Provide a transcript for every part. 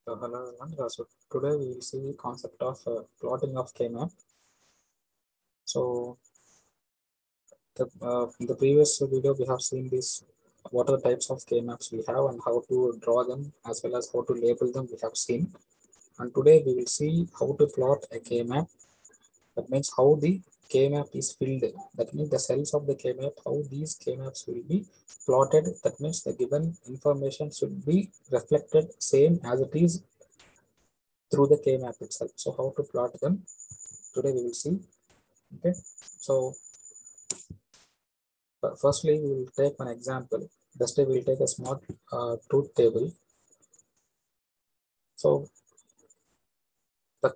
Hello everyone. So today we will see the concept of plotting of K-map. So in the previous video we have seen this, what are the types of K-maps we have and how to draw them as well as how to label them we have seen. And today we will see how to plot a K-map. That means how the K-map is filled. That means the cells of the K-map, how these K-maps will be plotted. That means the given information should be reflected same as it is through the K-map itself. So how to plot them today we will see. Okay, so firstly we will take an example. Just we will take a small truth table. So the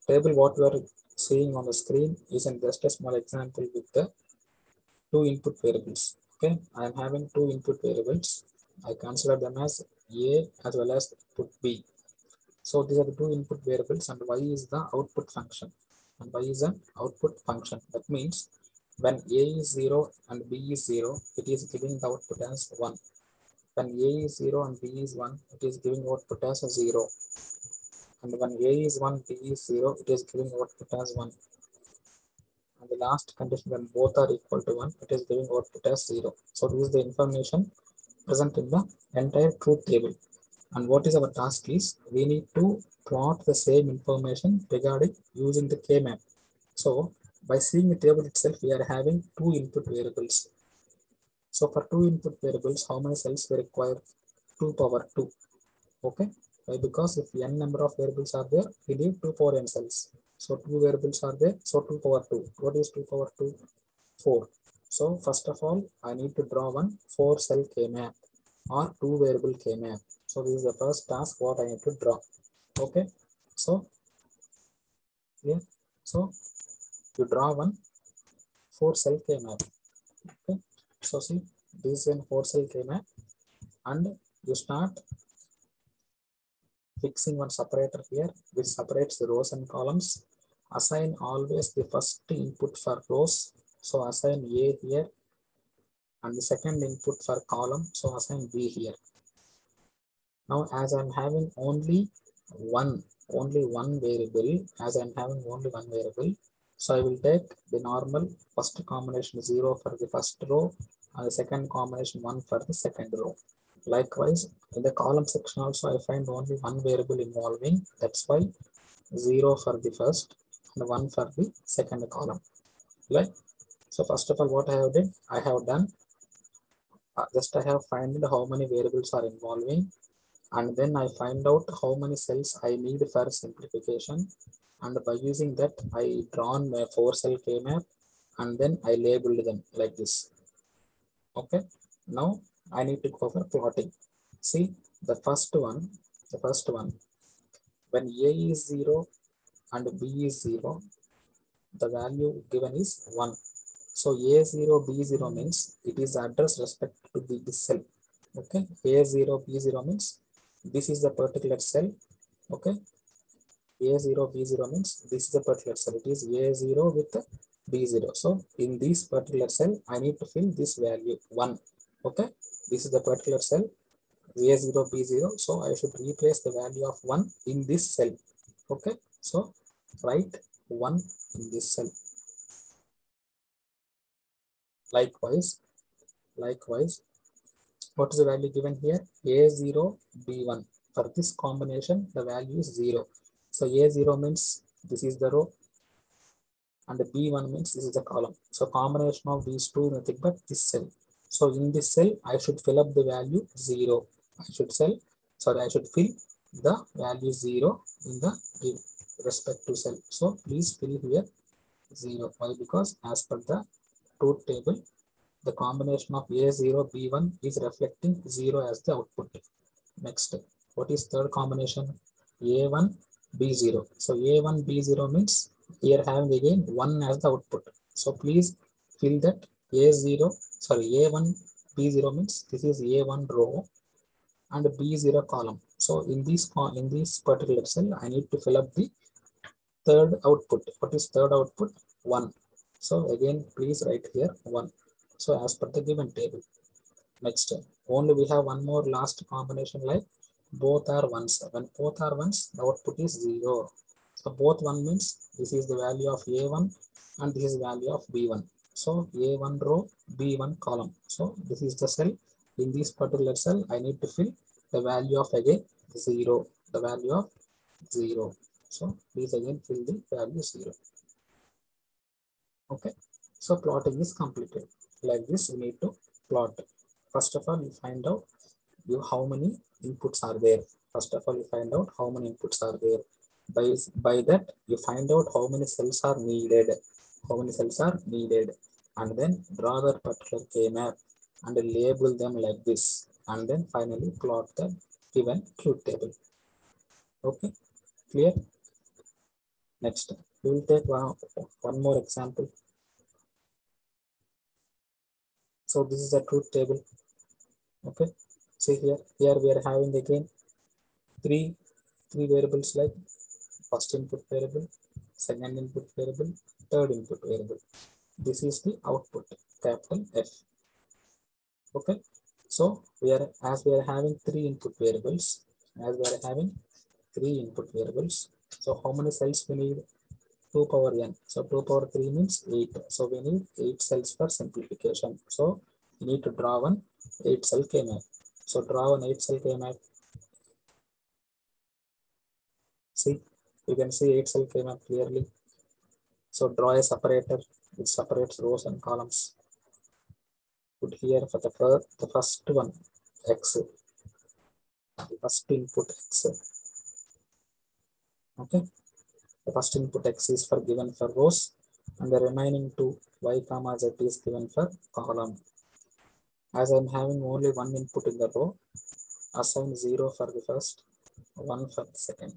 table what we are seeing on the screen is in just a small example with the two input variables. Okay, I am having two input variables. I consider them as A as well as input B. So these are the two input variables and y is the output function, and y is an output function. That means when A is 0 and B is 0, it is giving the output as 1. When A is 0 and B is 1, it is giving output as a 0. And when A is 1, B is 0, it is giving output as 1. And the last condition, when both are equal to 1, it is giving output as 0. So this is the information present in the entire truth table. And what is our task is, we need to plot the same information regarding using the K-map. So by seeing the table itself, we are having two input variables. So for two input variables, how many cells we require? 2 power 2. Okay, why? Because if n number of variables are there, we need 2 power n cells. So two variables are there, so 2 power 2. What is 2 power 2? 4. So first of all, I need to draw one 4 cell K-map or two variable K-map. So this is the first task what I need to draw. Okay, so yeah, so you draw one 4 cell K-map. Okay, so see, this is an 4 cell K-map, and you start fixing one separator here which separates the rows and columns. Assign always the first input for rows, so assign A here, and the second input for column, so assign B here. Now as I'm having only one variable, so I will take the normal first combination 0 for the first row and the second combination 1 for the second row. Likewise, in the column section also I find only one variable involving, that's why 0 for the first and 1 for the second column. Right? So first of all, what I have done, just I have find how many variables are involving, and then I find out how many cells I need for simplification, and by using that I drawn my 4 cell K-map and then I labeled them like this. Okay, now I need to go for plotting. See, the first one, when A is 0 and B is 0, the value given is 1. So A0, B0 means it is address respect to this cell. Okay, A0, B0 means this is the particular cell. Okay, A0, B0 means this is the particular cell. It is A0 with B0. So in this particular cell, I need to fill this value 1. Okay, this is the particular cell A0, B0. So I should replace the value of 1 in this cell. Okay, so write 1 in this cell. Likewise, what is the value given here? A0, B1. For this combination, the value is 0. So A0 means this is the row, and B1 means this is the column. So combination of these two, nothing but this cell. So in this cell, I should fill up the value 0. I should fill the value 0 in the respective cell. So please fill here 0. Why? Because as per the truth table, the combination of A0, B1 is reflecting 0 as the output. Next, what is third combination? A1, B0. So A1, B0 means here having again 1 as the output. So please fill that A1, B0 means this is A1 row and B0 column. So in this particular cell, I need to fill up the third output. What is third output? 1. So again, please write here 1. So as per the given table. Next, only we have one more last combination like both are ones. When both are ones, the output is 0. So both 1 means this is the value of A1 and this is value of B1. So A1 row, B1 column. So this is the cell. In this particular cell, I need to fill the value of again 0. The value of 0. So please again fill the value 0. Okay. So plotting is completed. Like this, we need to plot. First of all, you find out how many inputs are there. First of all, you find out how many inputs are there. By that, you find out how many cells are needed. How many cells are needed. And then draw the particular K-map and label them like this. And then finally plot the given truth table. Okay, clear? Next, we will take one more example. So this is a truth table. Okay, see here we are having again three variables like first input variable, second input variable, third input variable. This is the output, capital F. Okay, so we are having three input variables, so how many cells we need? 2 power n. So 2 power 3 means 8. So we need 8 cells for simplification. So we need to draw one 8 cell K-map. So draw an 8 cell K-map. See, you can see 8 cell K-map clearly. So draw a separator which separates rows and columns. Put here for the first one X, the first input X. Okay, the first input X is for given for rows, and the remaining two Y comma Z is given for column. As I'm having only one input in the row, assign 0 for the first, 1 for the second.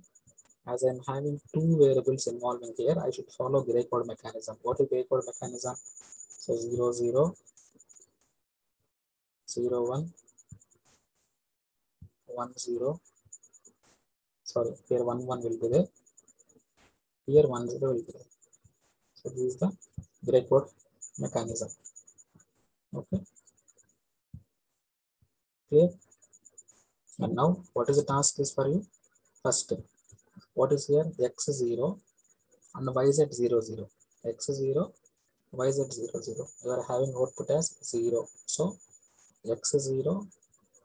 As I'm having two variables involving here, I should follow gray code mechanism. What is gray code mechanism? So 0 0 0 1 1 0. Sorry, here 1 1 will be there. Here 1 0 will be there. So this is the gray code mechanism. Okay, clear? And now what is the task is for you? First, what is here? X0 and YZ00. X0, YZ00. You are having output as 0. So X0,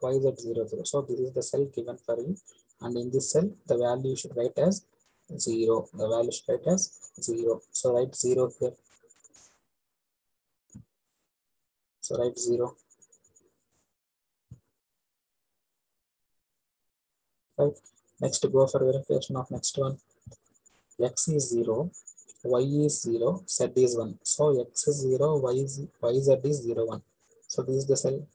YZ00. So this is the cell given for you. And in this cell, the value you should write as 0. The value should write as 0. So write 0 here. So write 0. Right. Next, go for verification of next one. X is 0, Y is 0, Z is 1. So X is 0, YZ is 0, 1. So this is the cell,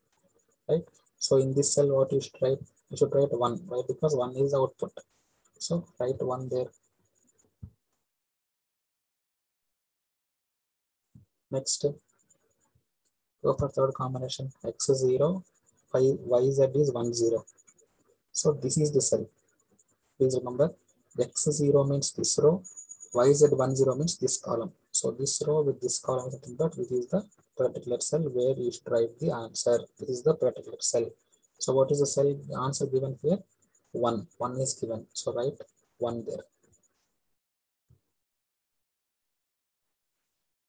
right? So in this cell, what you should write? You should write 1, right? Because 1 is the output. So write 1 there. Next, go for third combination. X is 0, YZ is 1, 0. So this is the cell. Please remember, X0 means this row, YZ10 means this column. So this row with this column is nothing but which is the particular cell where you should write the answer. This is the particular cell. So what is the cell answer given here? 1. 1 is given. So write 1 there.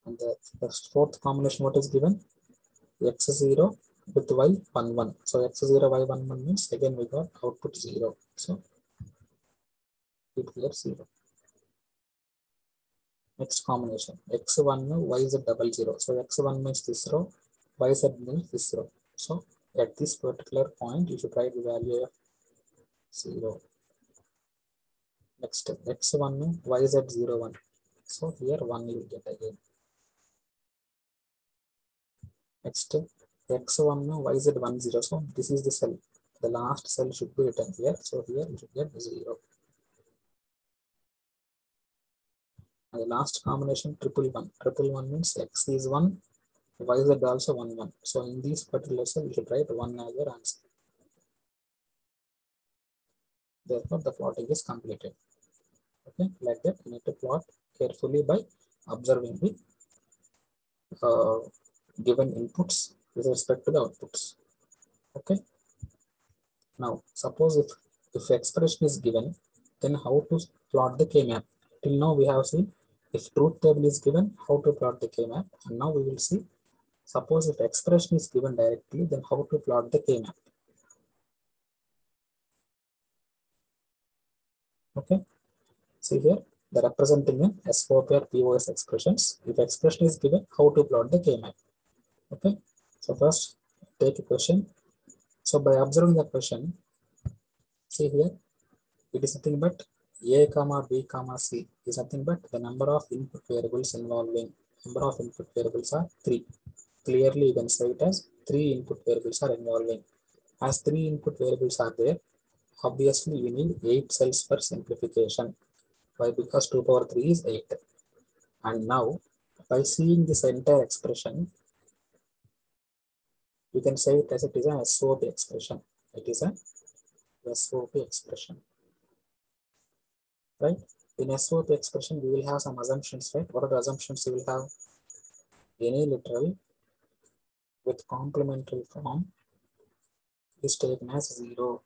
And the fourth combination, what is given? X0 with Y11. So X0, Y11 means again we got output 0. So keep here 0. Next combination, X1 YZ00. So X1 means this row, YZ means this row. So at this particular point, you should write the value of 0. Next, X1 YZ01. So here 1 you will get again. Next, X1 YZ10. So this is the cell. The last cell should be written here. So here you should get 0. And the last combination, 111. 111 means X is 1, YZ also 1 1. So in this particular cell, you should write 1 as your answer. Therefore, the plotting is completed. Okay, like that, you need to plot carefully by observing the given inputs with respect to the outputs. Okay. Now, suppose if If expression is given, then how to plot the K-map? Till now we have seen if truth table is given, how to plot the K-map, and now we will see, suppose if expression is given directly, then how to plot the K-map. Okay, see here, the representing in SOP or POS expressions. If expression is given, how to plot the K-map. Okay, so first take a question. So by observing the question, see here, it is nothing but A comma B comma C is nothing but the number of input variables involving. Number of input variables are 3. Clearly you can say it as 3 input variables are involving. As 3 input variables are there, obviously we need 8 cells for simplification. Why? Because 2 power 3 is 8. And now by seeing this entire expression, you can say it as it is an SOP expression. It is an SOP expression. Right? In SOP expression, we will have some assumptions, right? What are the assumptions we will have? Any literal with complementary form is taken as 0.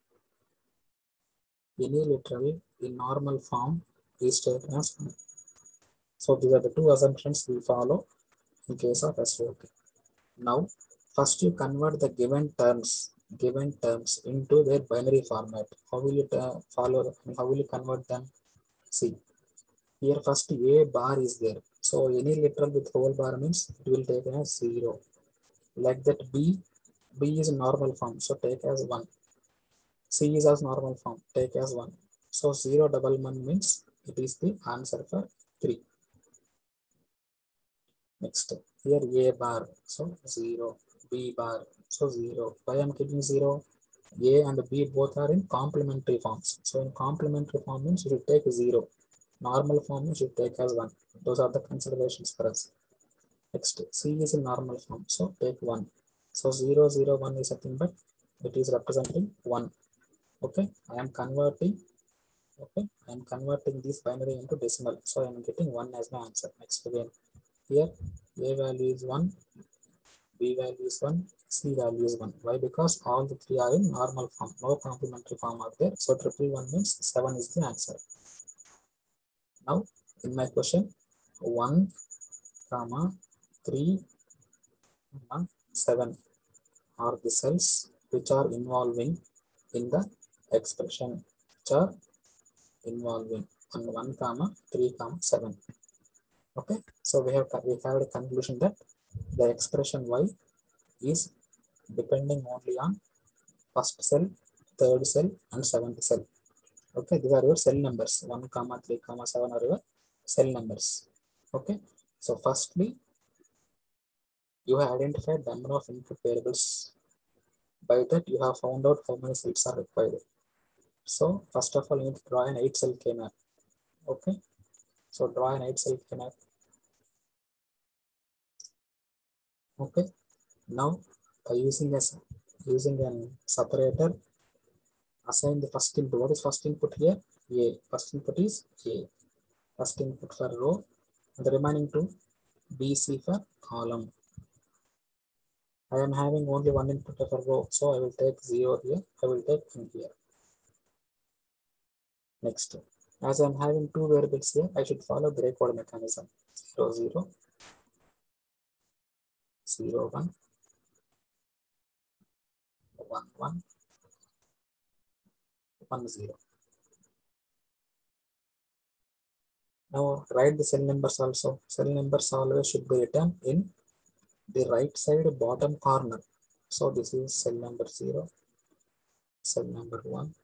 Any literal in normal form is taken as 1. So these are the two assumptions we follow in case of SOP. Now, first you convert the given terms into their binary format. How will you follow? How will you convert them? See, here first A bar is there. So any literal with whole bar means it will take as 0. Like that B is normal form, so take as 1. C is as normal form, take as 1. So 0 double 1 means it is the answer for 3. Next, here A bar, so 0, B bar, so 0. Why I am keeping 0? A and B both are in complementary forms. So in complementary form means you should take 0. Normal form you should take as 1. Those are the considerations for us. Next, C is in normal form, so take 1. So 0, 0, 1 is nothing but it is representing 1. Okay, I am converting. Okay, I am converting this binary into decimal, so I am getting 1 as my answer. Next again, here A value is 1, B value is 1, C value is 1. Why? Because all the three are in normal form, no complementary form are there. So triple 1 means 7 is the answer. Now in my question, 1, comma 3, 7 are the cells which are involving in the expression, which are involving on 1, comma 3, comma 7. Okay, so we have a conclusion that the expression y is depending only on first cell, third cell, and seventh cell. Okay, these are your cell numbers. 1, comma 3, comma 7 are your cell numbers. Okay, so firstly, you have identified the number of input variables. By that, you have found out how many cells are required. So first of all, you need to draw an 8 cell K-map. Okay, so draw an 8 cell K-map. Okay, now by using a separator, assign the first input. What is first input here? A. First input is A. First input for row, and the remaining two B, C for column. I am having only one input for row, so I will take 0 here. I will take 1 here. Next, as I am having two variables here, I should follow gray code mechanism. 0, 0, 0, 1, 1, 1, 1, 0. Now write the cell numbers also. Cell numbers always should be written in the right side bottom corner. So this is cell number 0, cell number 1,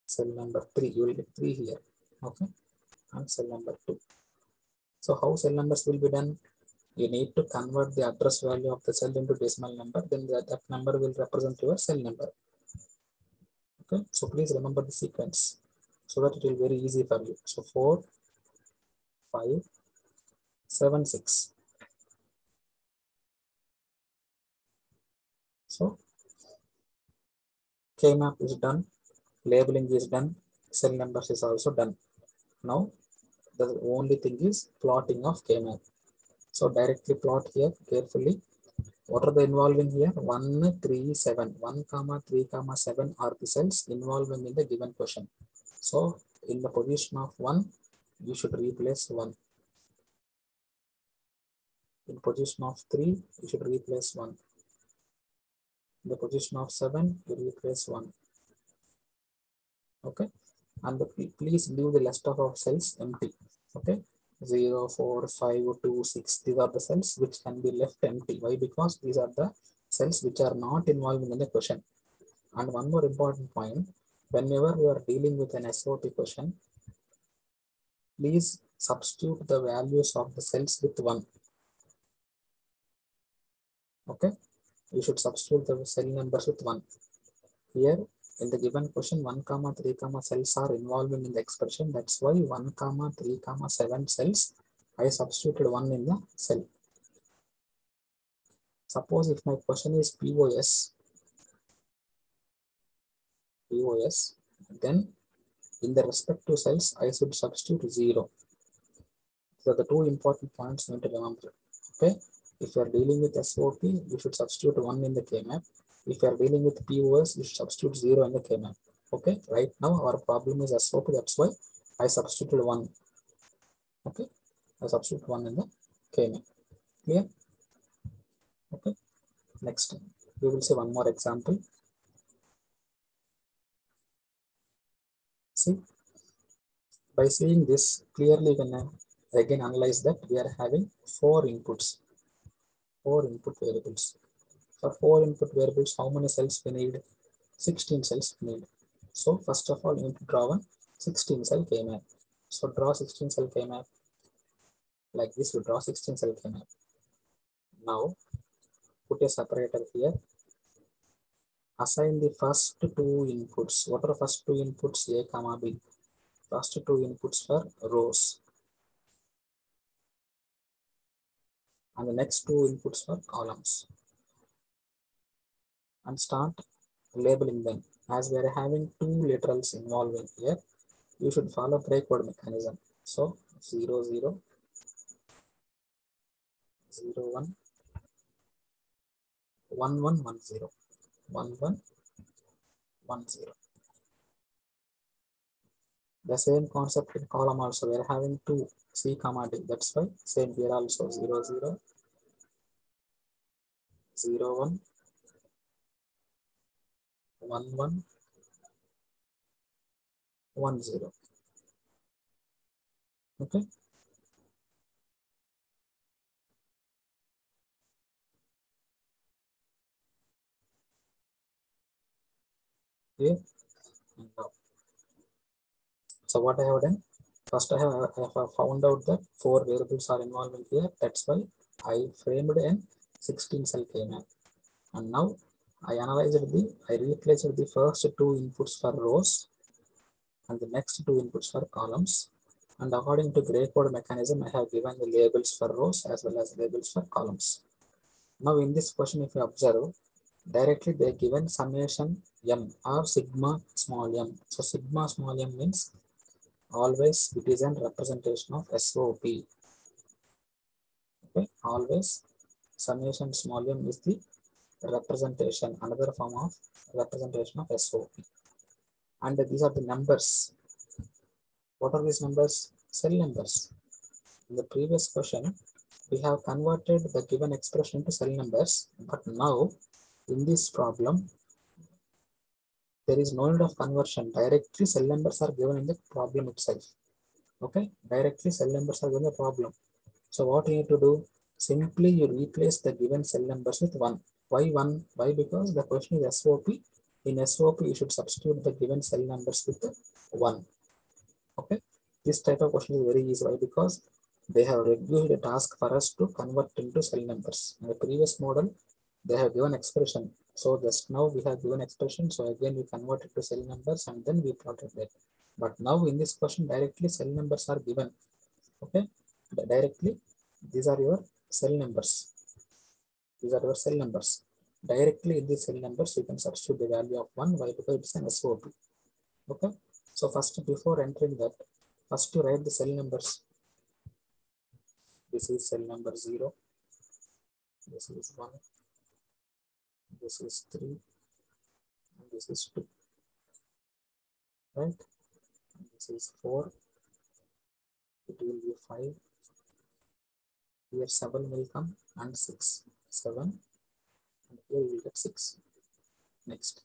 cell number 3. You will get 3 here. Okay, and cell number 2. So how cell numbers will be done? You need to convert the address value of the cell into decimal number, then that number will represent your cell number. Okay, so please remember the sequence so that it will be very easy for you. So 4, 5, 7, 6. So K-map is done, labeling is done, cell numbers is also done. Now the only thing is plotting of K-map. So directly plot here carefully. What are the involving here? 1, 3, 7. 1, comma 3, comma 7 are the cells involving in the given question. So in the position of 1, you should replace 1. In position of 3, you should replace 1. In the position of 7, you replace 1. Okay. And please leave the rest of our cells empty. Okay. 0, 4, 5, 2, 6. These are the cells which can be left empty. Why? Because these are the cells which are not involving in the question. And one more important point, whenever you are dealing with an SOP question, please substitute the values of the cells with 1. Okay, you should substitute the cell numbers with 1. Here in the given question, 1, comma 3, comma cells are involving in the expression. That's why 1, comma 3, comma 7 cells, I substituted 1 in the cell. Suppose if my question is POS, then in the respective cells, I should substitute 0. So the two important points you need to remember. Okay, if you are dealing with SOP, you should substitute 1 in the K-map. If you are dealing with POS, you should substitute 0 in the K-map. Okay, right now our problem is SOP, that's why I substituted 1. Okay, I substitute 1 in the K-map. Clear? Okay, next we will see one more example. See, by seeing this, clearly you can again analyze that we are having 4 inputs, 4 input variables. For 4 input variables, how many cells we need? 16 cells we need. So first of all, you need to draw one 16 cell K-map. So draw 16 cell K-map. Like this, we draw 16 cell K-map. Now put a separator here. Assign the first 2 inputs. What are the first 2 inputs? A, comma B. First 2 inputs for rows. And the next 2 inputs for columns. And start labeling them. As we are having 2 literals involving here, you should follow breakcode mechanism. So 0, 0, 0, 1, 1, 1, 1, 0, 1, 1, 1, 0. The same concept in column also. We are having 2 C, comma D. That's why same here also 0, 0, 0, 1, 1, 1, 1, 0. Okay. Here. So what I have done? First I have found out that 4 variables are involved in here. That's why I framed an 16 cell K-map. And now I replaced the first 2 inputs for rows and the next 2 inputs for columns. And according to gray code mechanism, I have given the labels for rows as well as labels for columns. Now in this question, if you observe, directly they are given summation m or sigma small m. So sigma small m means always it is a representation of SOP. Okay, always summation small m is the representation, another form of representation of SOP. And these are the numbers. What are these numbers? Cell numbers. In the previous question, we have converted the given expression to cell numbers, but now in this problem, there is no need of conversion. Directly cell numbers are given in the problem itself. Okay, directly cell numbers are given in the problem. So what you need to do? Simply you replace the given cell numbers with 1. Why 1? Why? Because the question is SOP. In SOP, you should substitute the given cell numbers with 1. Okay, this type of question is very easy. Why? Because they have reduced the task for us to convert into cell numbers. In the previous model, they have given expression. So just now we have given expression. So again we convert it to cell numbers and then we plotted that. But now in this question, directly cell numbers are given. Okay, directly these are your cell numbers. These are your cell numbers. Directly in these cell numbers, you can substitute the value of 1. Why? Because it's an SOP. Okay. So first, before entering that, first to write the cell numbers. This is cell number 0. This is 1. This is 3, and this is 2, right? And this is 4, it will be 5. Here 7 will come and 6. 7, and here we will get 6. Next,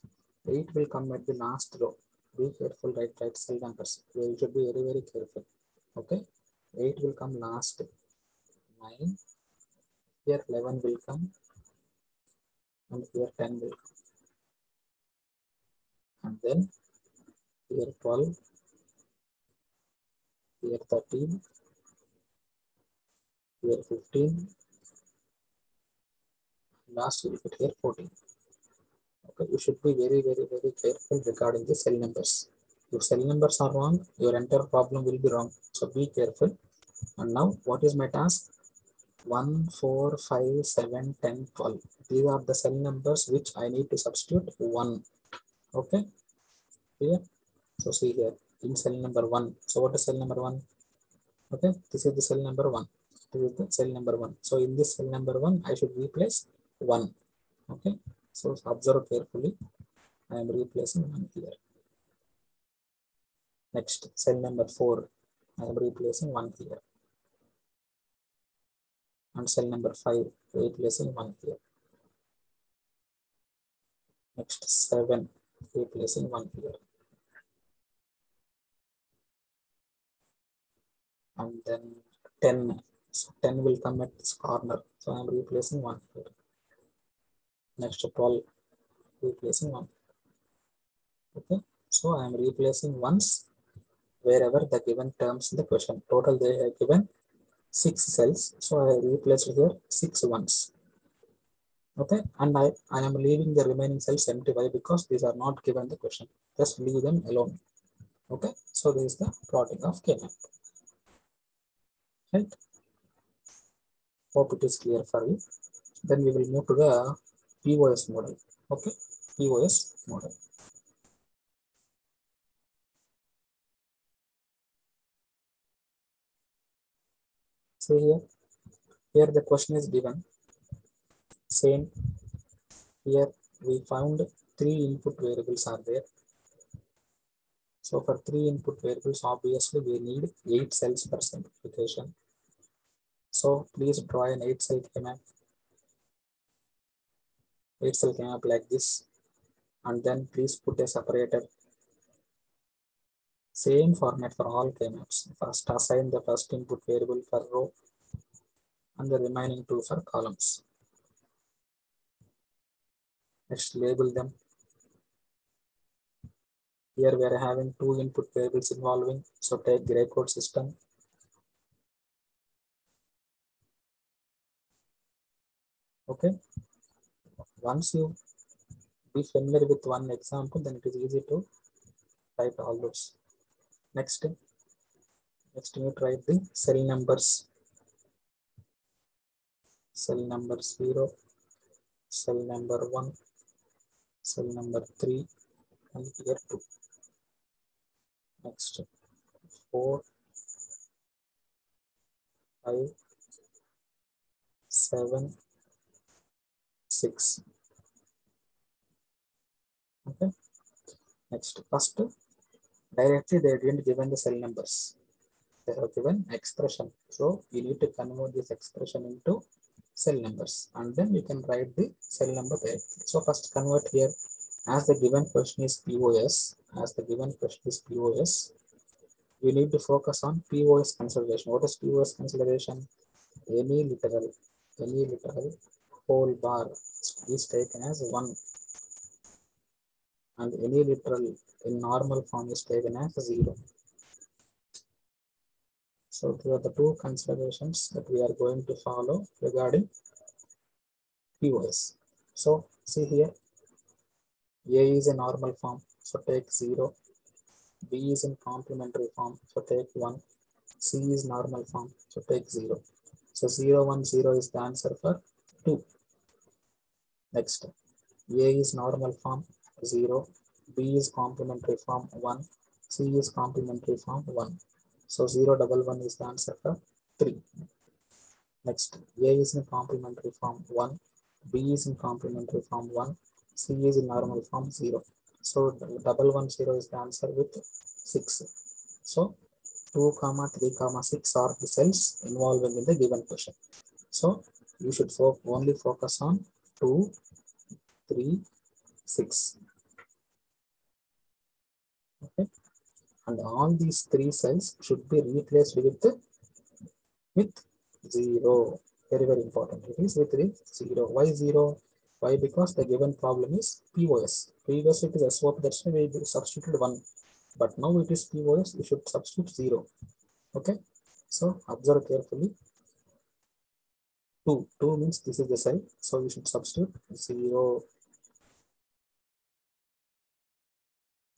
8 will come at the last row. Be careful, right cell numbers. Here you should be very, very careful. Okay, 8 will come last. 9, here 11 will come, and here 10 will come. And then here 12, here 13, here 15, last we will get here 14. Okay, you should be very, very, very careful regarding the cell numbers. If cell numbers are wrong, your entire problem will be wrong. So be careful. And now, what is my task? 1, 4, 5, 7, 10, 12. These are the cell numbers which I need to substitute 1. Okay, here. So see here in cell number 1. So what is cell number 1? Okay, this is the cell number 1. This is the cell number 1. So in this cell number 1, I should replace 1. Okay, so observe carefully. I am replacing 1 here. Next, cell number 4, I am replacing 1 here. And cell number 5, replacing 1 here. Next, 7, replacing 1 here. And then 10. So 10 will come at this corner. So I am replacing 1 here. Next, 12, replacing 1. Okay, so I am replacing ones wherever the given terms in the question. Total they have given 6 cells. So I replaced here 6 ones. Okay, and I am leaving the remaining cells empty. Why? Because these are not given the question. Just leave them alone. Okay, so this is the plotting of K-map. Right? Hope it is clear for you. Then we will move to the POS model. Okay, POS model. So here the question is given. Same. Here we found 3 input variables are there. So for 3 input variables, obviously we need 8 cells per simplification. So please draw an 8 cell K-map. 8 cell K-map like this. And then please put a separator. Same format for all K-maps. First assign the first input variable for row and the remaining 2 for columns. Next, label them. Here we are having 2 input variables involving. So take gray code system. Okay. Once you be familiar with one example, then it is easy to write all those. Next you write the cell numbers. Cell number 0, cell number 1, cell number 3, and here 2. Next, 4, 5, 7, 6. Okay. Next, first, directly they didn't given the cell numbers. They have given expression. So you need to convert this expression into cell numbers, and then you can write the cell number directly. So first convert here, as the given question is POS. As the given question is POS, we need to focus on POS consideration. What is POS consideration? Any literal whole bar is taken as 1, and any literal in normal form is taken as 0. So these are the 2 considerations that we are going to follow regarding POS. So see here, A is a normal form, so take 0. B is in complementary form, so take 1. C is normal form, so take 0. So 0, 1, 0 is the answer for 2. Next, A is normal form, 0. B is complementary form, 1. C is complementary form, 1. So 0, 1, 1 is the answer for 3. Next, A is in complementary form, 1. B is in complementary form 1, C is in normal form 0. So double 1 0 is the answer with 6. So 2 comma 3 comma 6 are the cells involving in the given question. So you should only focus on 2, 3, 6. Okay, and all these three cells should be replaced with 0. Very, very important. It is with the 0. Why 0? Why? Because the given problem is POS. Previously it is SOP, that's why we substituted 1. But now it is POS, we should substitute 0. Okay. So observe carefully. 2. 2 means this is the cell. So we should substitute 0.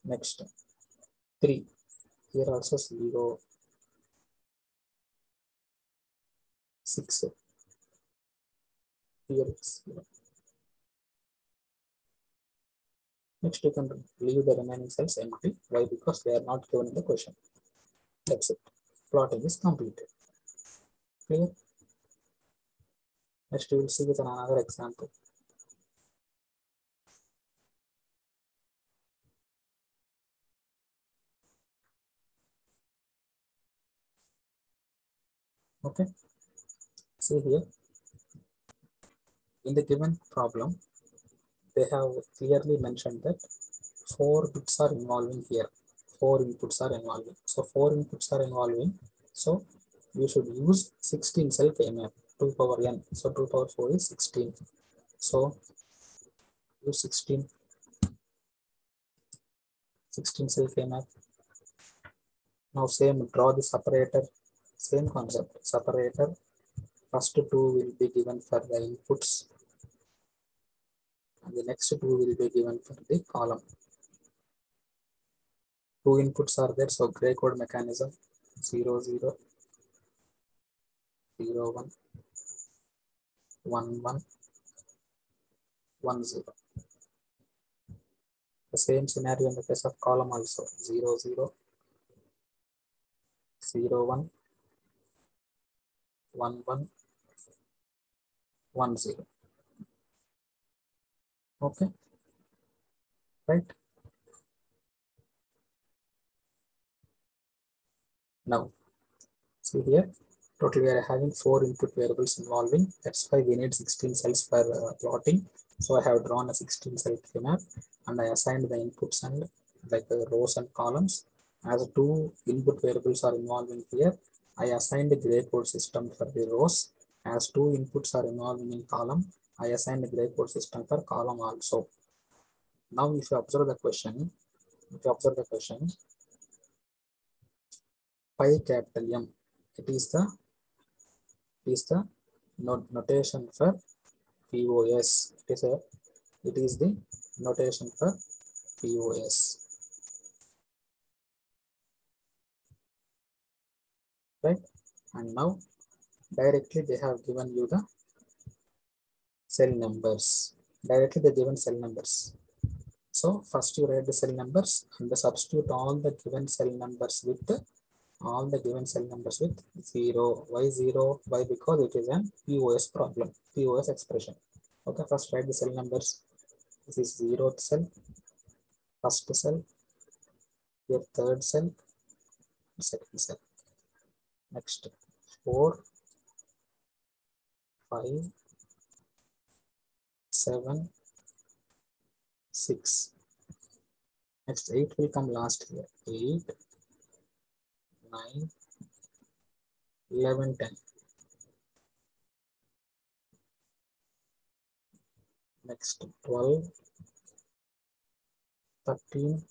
Next. 3. Here also 0. 6. Here it's 0. Next, you can leave the remaining cells empty. Why? Because they are not given in the question. That's it. Plotting is completed. Clear? Next, we will see with another example. Okay. See here, in the given problem, they have clearly mentioned that 4 bits are involving here. 4 inputs are involving. So 4 inputs are involving. So you should use 16 cell K-map, 2 power n. So 2 power 4 is 16. So use 16 cell K-map. Now same, draw the separator. Same concept. Separator. First 2 will be given for the inputs. And the next 2 will be given for the column. 2 inputs are there, so gray code mechanism 0 0 0 1 1 1 1 0. The same scenario in the case of column also 0 0 0 1 1 1 1 0. Okay, right? Now see here, total we are having 4 input variables involving. That's why we need 16 cells for plotting. So I have drawn a 16 cell map and I assigned the inputs and like rows and columns. As 2 input variables are involving here, I assigned the gray code system for the rows. As 2 inputs are involving in column, I assigned the gray code system for column also. Now if you observe the question, pi capital M, it is the notation for POS. It is the notation for POS. Right? And now directly they have given you the cell numbers. Directly they given cell numbers. So first you write the cell numbers and substitute all the given cell numbers with 0. Why 0? Why? Because it is an POS problem, POS expression. Okay, first write the cell numbers. This is 0th cell, first cell, your third cell, second cell. Next 4, 5, 7, 6. Next 8 will come last here. 8, 9, 11, 10. Next 12, 13,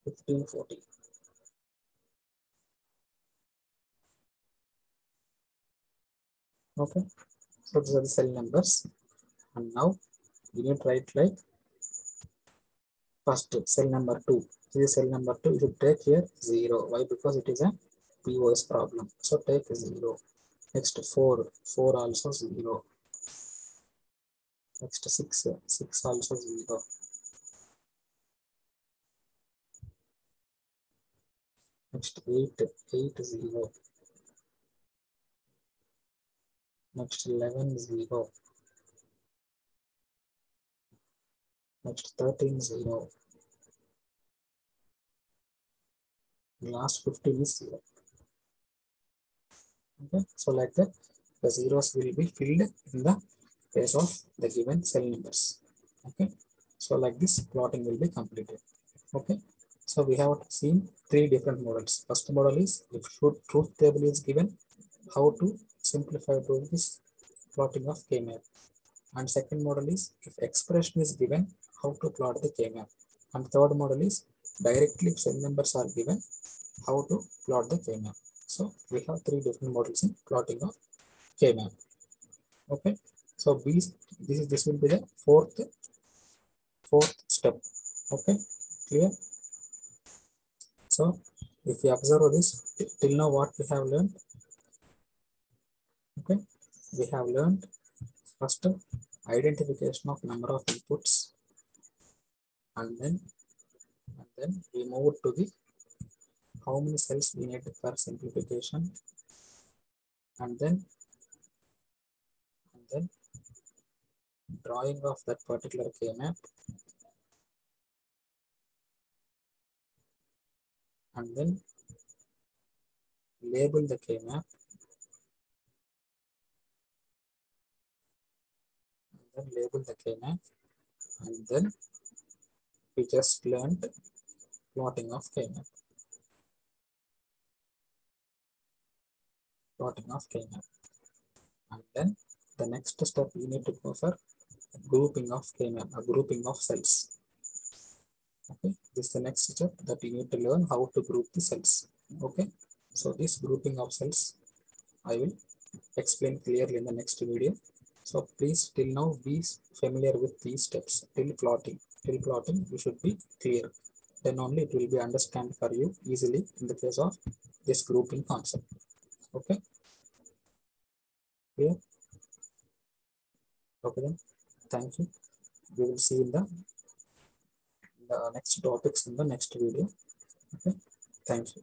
15, 14. Okay, so these are the cell numbers. And now you need to write like first cell number 2. This is cell number 2. You should take here 0. Why? Because it is a POS problem. So take 0. Next 4. 4 also 0. Next 6. 6 also 0. Next 8. 8 0. Next 11 0. Next 13 0. Last 15 is 0. Okay, so like that, the zeros will be filled in the place of the given cell numbers. Okay, so like this, plotting will be completed. Okay, so we have seen three different models. First model is if truth table is given, how to simplify to this plotting of K-map. And second model is if expression is given, how to plot the K-map. And third model is directly if cell numbers are given, how to plot the K-map. So we have three different models in plotting of K-map. Okay, so this will be the fourth step. Okay, clear? So if we observe this till now, what we have learned? Okay, we have learned first identification of number of inputs, and then we move to the how many cells we need for simplification, and then drawing of that particular K-map, and then label the K-map, and then we just learned plotting of K-map, and then the next step we need to go for grouping of K-map, a grouping of cells. Okay, this is the next step that you need to learn how to group the cells. Okay, so this grouping of cells I will explain clearly in the next video. So please till now be familiar with these steps till plotting. Till plotting you should be clear. Then only it will be understand for you easily in the case of this grouping concept. Okay, clear? Okay then, thank you. We will see in the next topics in the next video. Okay, thank you.